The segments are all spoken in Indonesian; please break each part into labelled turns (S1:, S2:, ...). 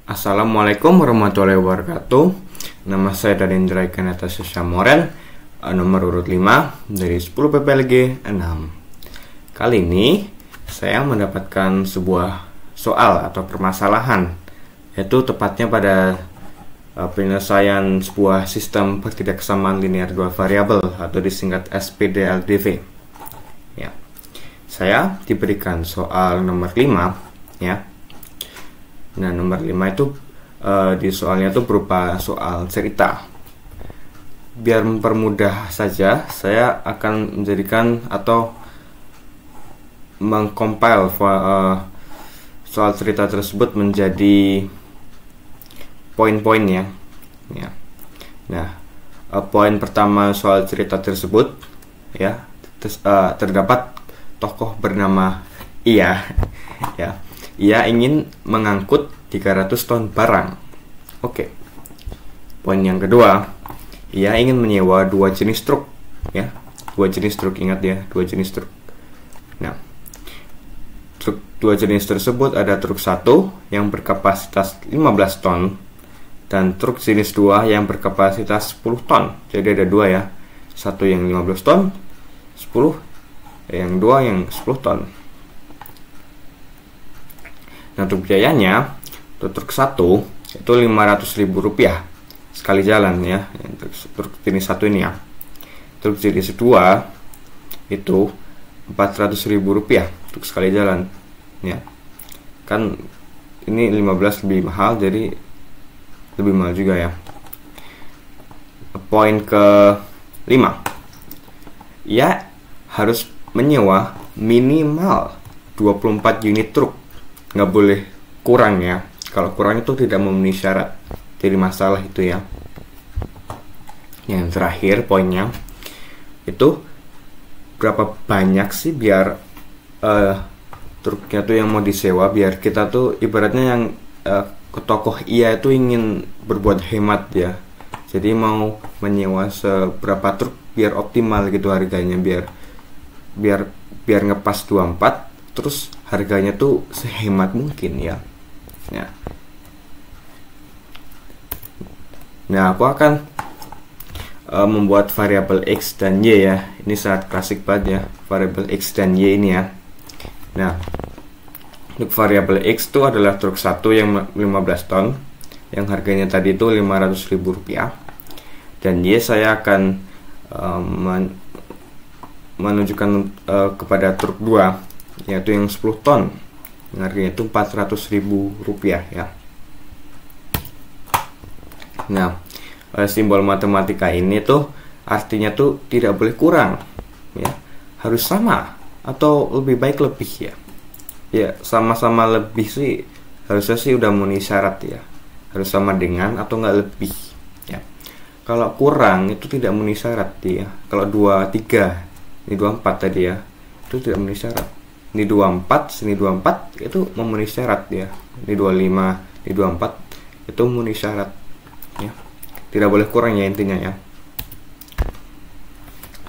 S1: Assalamualaikum warahmatullahi wabarakatuh. Nama saya Danindra Ikanata Sesyamoren, nomor urut 5 dari 10 PPLG 6. Kali ini saya mendapatkan sebuah soal atau permasalahan, yaitu tepatnya pada penyelesaian sebuah sistem pertidaksamaan linear dua variabel atau disingkat SPDLDV. Ya. Saya diberikan soal nomor 5, ya. Nah, nomor 5 itu di soalnya itu berupa soal cerita. Biar mempermudah saja, saya akan menjadikan atau mengcompile soal cerita tersebut menjadi poin-poinnya. Ya. Nah, poin pertama soal cerita tersebut, ya, terdapat tokoh bernama Ia. Ya. Ia ingin mengangkut 300 ton barang. Oke. Poin yang kedua, ia ingin menyewa 2 jenis truk, ya. 2 jenis truk, ingat ya, 2 jenis truk. Nah, truk 2 jenis tersebut ada truk 1 yang berkapasitas 15 ton dan truk jenis 2 yang berkapasitas 10 ton. Jadi ada 2 ya. Satu yang 15 ton, 10, yang 2 yang 10 ton. Nah, untuk biayanya, truk 1 itu Rp500.000 sekali jalan, ya. Truk jenis 1 ini, ya. Truk jenis 2 itu Rp400.000 untuk sekali jalan, ya. Kan ini 15 lebih mahal, jadi lebih mahal juga, ya. Poin ke-5, ia harus menyewa minimal 24 unit truk. Nggak boleh kurang, ya. Kalau kurang itu tidak memenuhi syarat, jadi masalah itu, ya. Yang terakhir poinnya itu berapa banyak sih biar truknya tuh yang mau disewa, biar kita tuh ibaratnya yang ke tokoh Ia itu ingin berbuat hemat, ya. Jadi mau menyewa seberapa truk biar optimal gitu harganya, biar ngepas 24, terus harganya tuh sehemat mungkin, ya. Nah, aku akan membuat variabel X dan Y, ya. Ini sangat klasik banget, ya, variabel X dan Y ini, ya. Nah, untuk variabel X itu adalah truk 1 yang 15 ton yang harganya tadi itu Rp500.000, dan Y saya akan menunjukkan kepada truk 2, yaitu yang 10 ton yang harganya itu Rp400.000, ya. Nah, simbol matematika ini tuh artinya tuh tidak boleh kurang, ya. Harus sama atau lebih baik lebih, ya. Ya, sama-sama lebih sih harusnya sih udah memenuhi syarat, ya. Harus sama dengan atau enggak lebih, ya. Kalau kurang itu tidak memenuhi syarat, ya. Kalau 23, ini 24 tadi, ya, itu tidak memenuhi syarat. Ini 24, sini 24 itu memenuhi syarat, ya. Ini 25, ini 24 itu memenuhi syarat, ya. Tidak boleh kurang, ya, intinya, ya.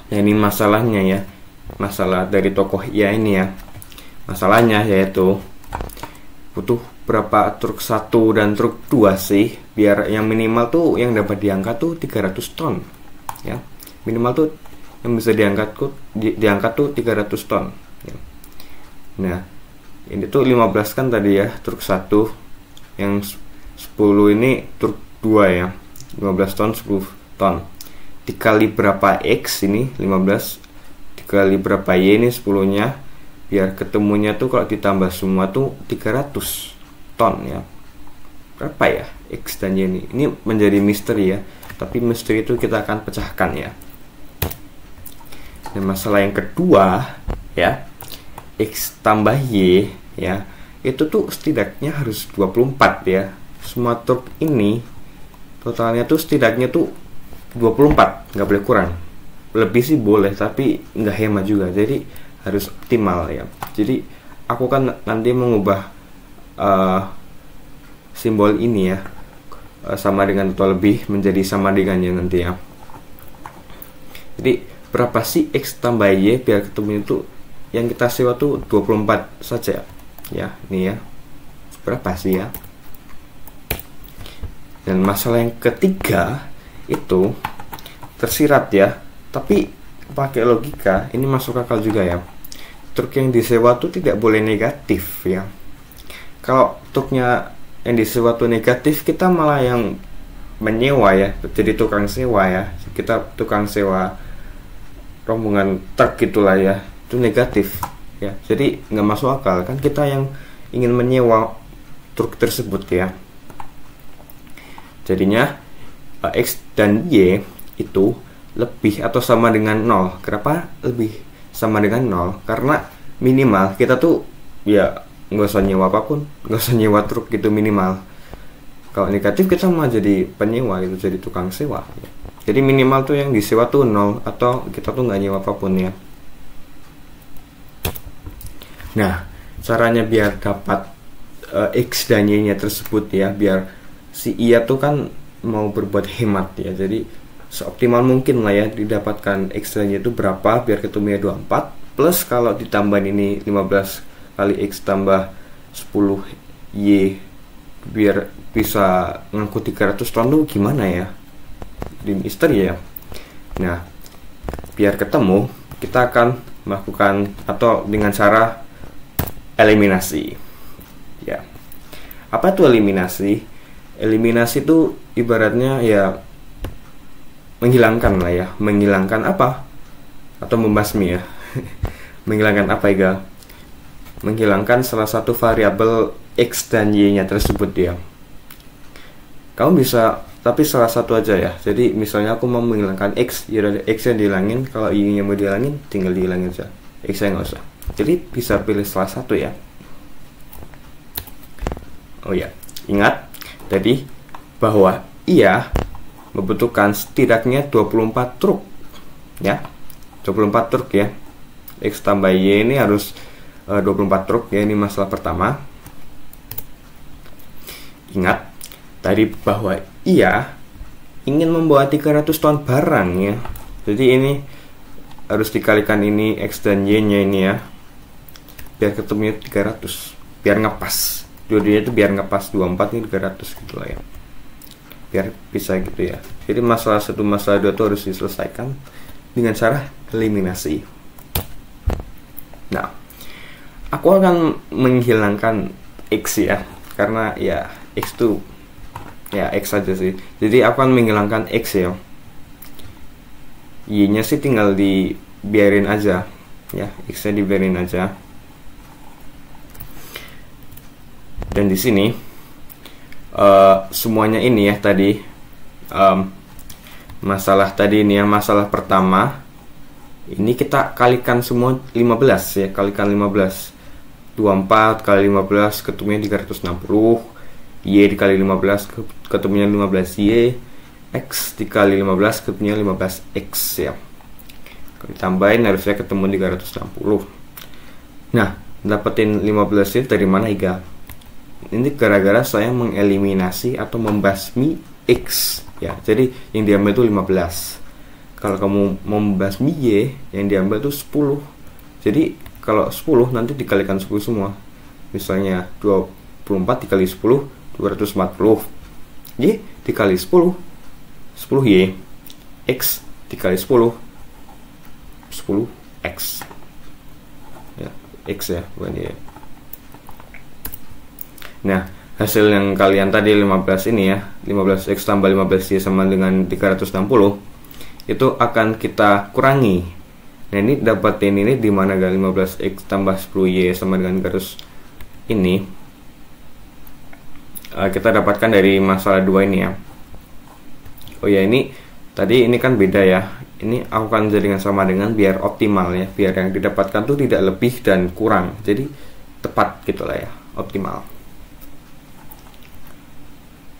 S1: Nah, ini masalahnya, ya. Masalah dari tokoh Ia ini, ya. Masalahnya yaitu butuh berapa truk 1 dan truk 2 sih biar yang minimal tuh yang dapat diangkat tuh 300 ton, ya. Minimal tuh yang bisa diangkat tuh 300 ton, ya. Nah, ini tuh 15 kan tadi, ya, truk 1, yang 10 ini truk 2, ya. 15 ton, 10 ton. Dikali berapa X ini 15, dikali berapa Y ini 10-nya, biar ketemunya tuh kalau ditambah semua tuh 300 ton, ya. Berapa ya X dan Y ini? Ini menjadi misteri, ya. Tapi misteri itu kita akan pecahkan, ya. Dan masalah yang kedua, ya, X tambah Y, ya, itu tuh setidaknya harus 24, ya. Semua truk ini totalnya tuh setidaknya tuh 24, nggak boleh kurang. Lebih sih boleh, tapi nggak hemat juga, jadi harus optimal, ya. Jadi aku kan nanti mengubah simbol ini, ya, sama dengan atau lebih menjadi sama dengannya nanti, ya. Jadi berapa sih X tambah Y biar ketemu itu yang kita sewa tuh 24 saja, ya. Ini, ya, berapa sih, ya. Dan masalah yang ketiga itu tersirat ya, tapi pakai logika ini masuk akal juga ya. Truk yang disewa tuh tidak boleh negatif ya. Kalau truknya yang disewa tuh negatif, kita malah yang menyewa ya, jadi tukang sewa ya. Kita tukang sewa rombongan truk gitulah ya, itu negatif ya. Jadi nggak masuk akal kan, kita yang ingin menyewa truk tersebut ya. Jadinya X dan Y itu lebih atau sama dengan 0. Kenapa lebih sama dengan 0? Karena minimal kita tuh ya nggak usah nyewa apapun, nggak usah nyewa truk gitu minimal. Kalau negatif kita mah jadi penyewa gitu, jadi tukang sewa ya. Jadi minimal tuh yang disewa tuh 0 atau kita tuh nggak nyewa apapun ya. Nah, caranya biar dapat X dan Y nya tersebut ya, biar si Ia tuh kan mau berbuat hemat ya, jadi seoptimal mungkin lah ya didapatkan X dan Y itu berapa biar ketemunya 24, plus kalau ditambahin ini 15 kali X tambah 10 Y biar bisa ngangkut 300 ton tuh gimana ya, di misteri ya. Nah, biar ketemu kita akan melakukan atau dengan cara eliminasi ya. Apa tuh eliminasi? Eliminasi itu ibaratnya ya menghilangkan lah ya. Menghilangkan apa? Atau membasmi ya. Menghilangkan apa ya? Menghilangkan salah satu variabel X dan Y nya tersebut ya. Kamu bisa, tapi salah satu aja ya. Jadi misalnya aku mau menghilangkan X, ya X nya dihilangin. Kalau Y nya mau dihilangin, tinggal dihilangin aja, X nya nggak usah. Jadi bisa pilih salah satu ya. Oh ya, ingat tadi bahwa Ia membutuhkan setidaknya 24 truk ya, 24 truk ya. X tambah Y ini harus 24 truk ya, ini masalah pertama. Ingat tadi bahwa Ia ingin membawa 300 ton barang ya. Jadi ini harus dikalikan ini X dan Y nya ini ya, biar ketemunya 300, biar ngepas. Dua-duanya itu biar ngepas, 24 ini 300 gitu lah ya, biar bisa gitu ya. Jadi masalah 1, masalah 2 itu harus diselesaikan dengan cara eliminasi. Nah, aku akan menghilangkan X ya, karena ya X itu ya X aja sih. Jadi aku akan menghilangkan X ya. Y nya sih tinggal dibiarin aja ya, X nya dibiarin aja. Dan di sini semuanya ini ya tadi masalah tadi ini ya, masalah pertama ini kita kalikan semua 15 ya, kalikan 15. 24 kali 15 ketemunya 360, Y dikali 15 ketemunya 15Y, X dikali 15 ketemunya 15X ya. Kalau ditambahin harusnya ketemu 360. Nah, dapetin 15 itu dari mana Iga? Ini gara-gara saya mengeliminasi atau membasmi X ya. Jadi yang diambil itu 15. Kalau kamu membasmi Y, yang diambil itu 10. Jadi kalau 10 nanti dikalikan 10 semua. Misalnya 24 dikali 10 240. Y dikali 10 10Y. X dikali 10 10X ya, X ya, bukan Y. Nah, hasil yang kalian tadi 15 ini ya, 15X tambah 15Y sama dengan 360, itu akan kita kurangi. Nah, ini dapatin ini di mana gak 15X tambah 10Y sama dengan 300 ini. Kita dapatkan dari masalah 2 ini ya. Oh ya, ini tadi ini kan beda ya. Ini aku akan jadikan sama dengan biar optimal ya, biar yang didapatkan tuh tidak lebih dan kurang. Jadi tepat gitulah ya, optimal.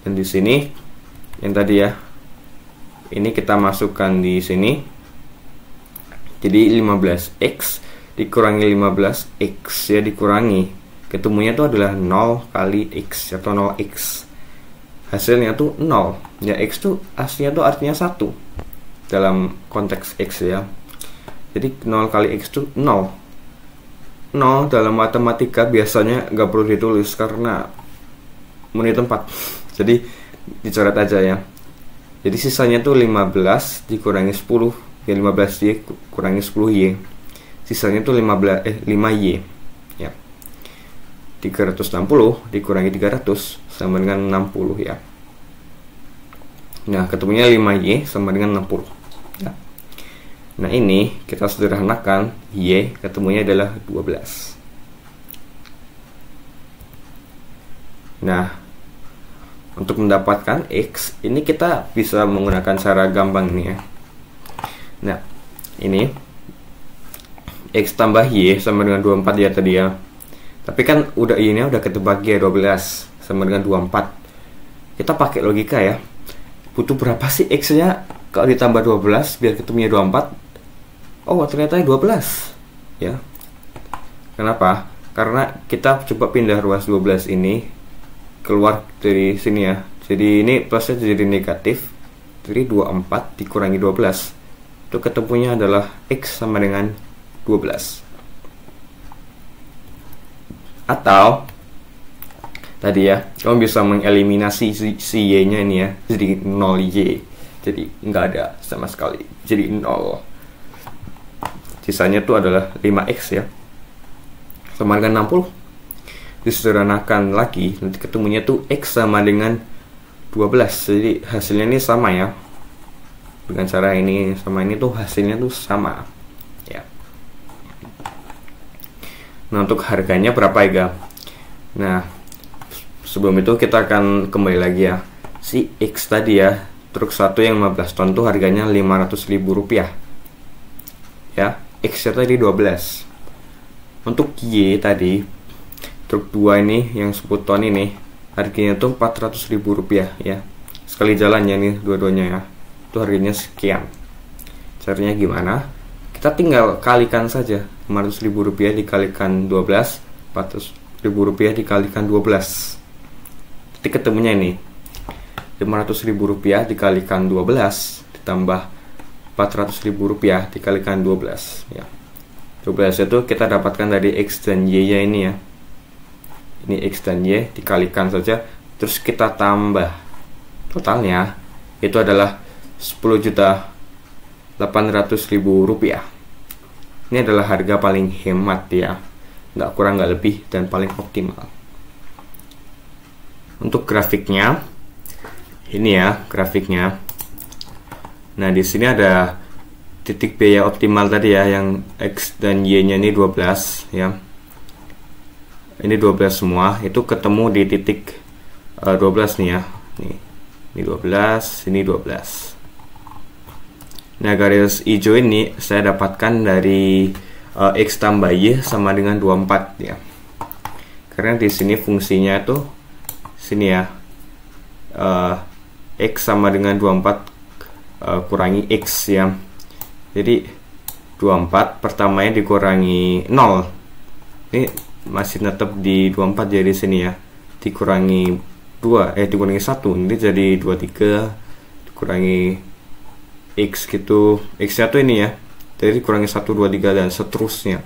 S1: Dan di sini yang tadi ya, ini kita masukkan di sini. Jadi 15X dikurangi 15X ya, dikurangi. Ketemunya itu adalah 0 kali X atau 0X. Hasilnya tuh 0. Ya, X tuh aslinya tuh artinya 1 dalam konteks X ya. Jadi 0 kali X tuh 0. 0 dalam matematika biasanya nggak perlu ditulis karena menit tempat. Jadi dicoret aja ya. Jadi sisanya tuh 15 dikurangi 10, ya 15Y kurangi 10Y. Sisanya tuh 5Y. Ya. 360 dikurangi 300 sama dengan 60 ya. Nah, ketemunya 5Y sama dengan 60. Ya. Nah, ini kita sederhanakan, Y ketemunya adalah 12. Nah, untuk mendapatkan X, ini kita bisa menggunakan cara gampang nih ya. Nah, ini X tambah Y sama dengan 24 ya tadi ya. Tapi kan ini udah ketebak ya, 12 sama dengan 24. Kita pakai logika ya. Butuh berapa sih X-nya kalau ditambah 12 biar ketemunya 24? Oh, ternyata 12 ya. Kenapa? Karena kita coba pindah ruas 12 ini keluar dari sini ya. Jadi ini plusnya jadi negatif. Jadi 24 dikurangi 12 itu ketemunya adalah X sama dengan 12. Atau tadi ya, kamu bisa mengeliminasi si Y nya ini ya, jadi 0Y. Jadi nggak ada sama sekali, jadi 0. Sisanya tuh adalah 5X ya, sama dengan 60. Disederhanakan lagi, nanti ketemunya tuh X sama dengan 12. Jadi hasilnya ini sama ya. Dengan cara ini sama ini tuh hasilnya tuh sama ya. Nah, untuk harganya berapa ya? Nah, sebelum itu kita akan kembali lagi ya. Si X tadi ya, truk 1 yang 15 ton tuh harganya Rp500.000 ya. X nya tadi 12. Untuk Y tadi, truk 2 ini yang 10 ton ini harganya tuh Rp400.000 ya. Sekali jalannya nih dua-duanya ya, itu harganya sekian. Caranya gimana? Kita tinggal kalikan saja. Rp500.000 dikalikan 12, Rp400.000 dikalikan 12. Jadi ketemunya ini Rp500.000 dikalikan 12 ditambah Rp400.000 dikalikan 12 ya. 12 itu kita dapatkan dari X dan Y nya ini ya. Ini X dan Y dikalikan saja, terus kita tambah totalnya itu adalah Rp10.800.000. Ini adalah harga paling hemat ya, nggak kurang nggak lebih, dan paling optimal. Untuk grafiknya ini ya, grafiknya. Nah, di sini ada titik biaya optimal tadi ya, yang X dan Y nya ini 12 ya. Ini 12 semua, itu ketemu di titik 12 nih ya. Ini 12, ini 12. Nah, garis hijau ini saya dapatkan dari X tambah Y sama dengan 24 ya. Karena di sini fungsinya itu sini ya, X sama dengan 24 kurangi X ya. Jadi 24 pertamanya dikurangi 0. Ini masih tetap di 24 jadi sini ya. Dikurangi 2, dikurangi 1. Ini jadi 23 dikurangi X gitu. X nya tuh ini ya. Jadi dikurangi 1, 2, 3 dan seterusnya.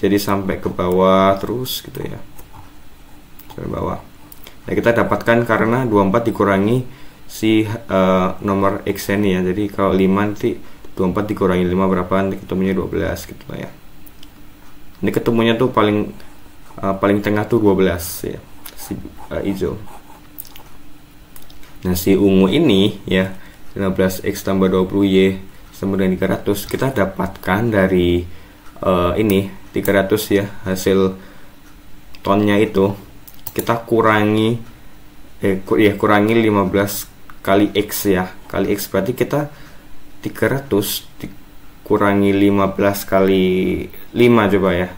S1: Jadi sampai ke bawah terus gitu ya. Sampai bawah. Nah, kita dapatkan karena 24 dikurangi si nomor X ini ya. Jadi kalau 5 nanti 24 dikurangi 5 berapa, nanti ketemunya 12 gitu lah ya. Ini ketemunya tuh paling tengah tuh 12 ya, si hijau. Nah, si ungu ini ya, 15X tambah 20Y sama dengan 300, kita dapatkan dari ini 300 ya, hasil tonnya itu kita kurangi kurangi 15 kali X ya, kali X berarti kita 300 dikurangi 15 kali 5 coba ya,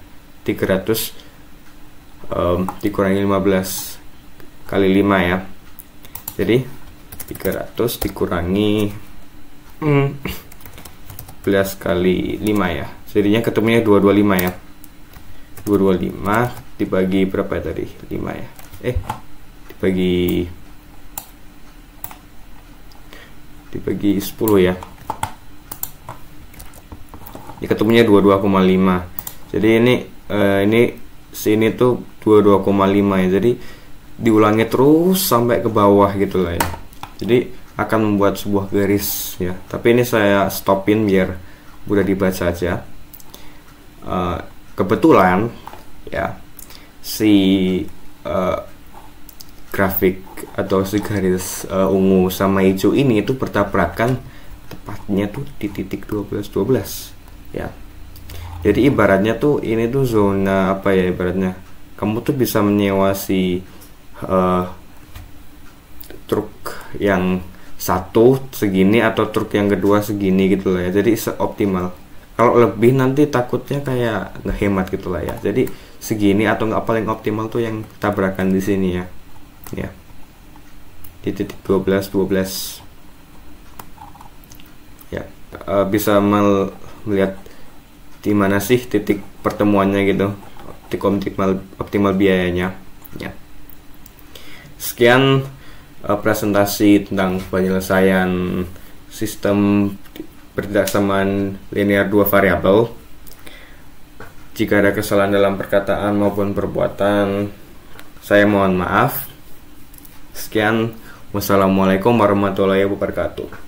S1: 300 dikurangi 15 kali 5 ya, jadi 300 dikurangi 11 kali 5 ya, jadinya ketemunya 225 ya. 225 dibagi berapa ya tadi? 5 ya. Dibagi 10 ya. Ini ketemunya 22,5. Jadi ini sini tuh 22,5 ya. Jadi diulangi terus sampai ke bawah gitu lah ya. Jadi akan membuat sebuah garis ya. Tapi ini saya stopin biar mudah dibaca aja. Kebetulan ya si grafik atau si garis ungu sama hijau ini itu bertabrakan tepatnya tuh di titik 12 ya. Jadi ibaratnya tuh ini tuh zona apa ya, ibaratnya kamu tuh bisa menyewa si truk yang satu segini atau truk yang kedua segini gitu lah ya. Jadi seoptimal. Kalau lebih nanti takutnya kayak ngehemat gitu lah ya. Jadi segini atau nggak paling optimal tuh yang tabrakan di sini ya. Ya. Di titik 12 ya. Bisa melihat di mana sih titik pertemuannya gitu, titik optimal biayanya ya. Sekian presentasi tentang penyelesaian sistem pertidaksamaan linear dua variabel. Jika ada kesalahan dalam perkataan maupun perbuatan, saya mohon maaf. Sekian, wassalamualaikum warahmatullahi wabarakatuh.